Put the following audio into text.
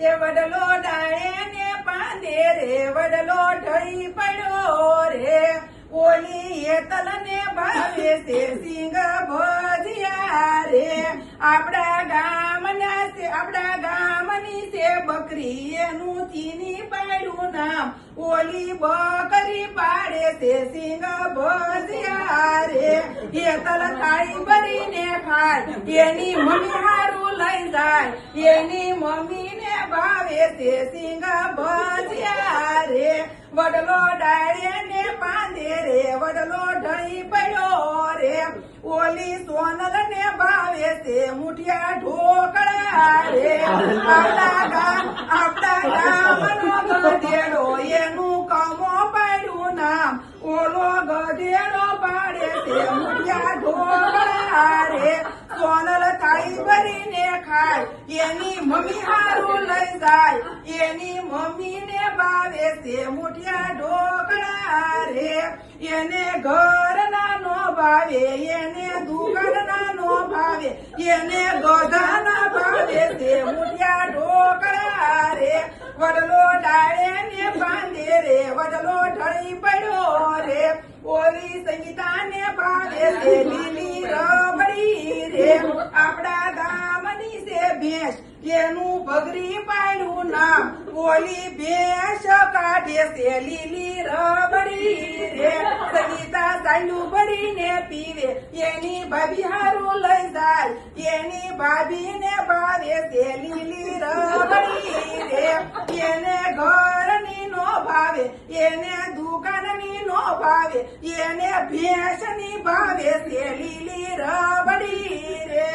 એ વડલો ડાળે ને પાંદે રે વડલો ઢળી પડ્યો રે ઓલી એતલ ને ભાવે છે સિંગ ભજીયા રે આપણા ગામની છે બકરી એનું ચીની પાડ્યું નામ ઓલી બકરી પાડે છે સિંગ ભજીયા રે એતલ થાળી ભરીને ખાય એની મમ્મી હારું લઈ જાય એની મમ્મી ને ભાવે છે સિંગ ભજીયા રે વડલો ડાળે ને પાંદે રે વડલો ઢળી પડ્યો રે ઓલી સોનલ ને ભાવે છે મુઠિયા ઢોકળા રે આપણા ગામનો ગધેડો એનું કમો પાડ્યું નામ ઓલો ગધેડો પાડે છે મુઠિયા ઢોકળા રે સોનલ થાળી ભરીને ખાય એની મમ્મી હારું લઈ જાય એની મમ્મી ને ભાવે છે મુઠિયા ઢોકળા રે એને ઘર ના નો ભાવે એને દુકાન ના નો ભાવે એને ગધા ના ભાવે છે મુઠિયા ઢોકળા રે વડલો ડાળે ને પાંદે રે વડલો ઢળી પડ્યો રે ઓલી સંગીતા ને ભાવે છે લીલી રબડી રે આપણા ગામની છે ભેંસ એનું ભગરી પાડ્યું નામ ઓલી ભેંસ કાઢે છે લીલી રબડી રે સંગીતા સાંડું ભરીને પીવે એની ભાભી હારું લઈ જાય એની ભાભી ને ભાવે છે લીલી રબડી રે એને ઘરની નો ભાવે એને દુકાનની નો ભાવે એને ભેંસની ભાવે છે લીલી રબડી રે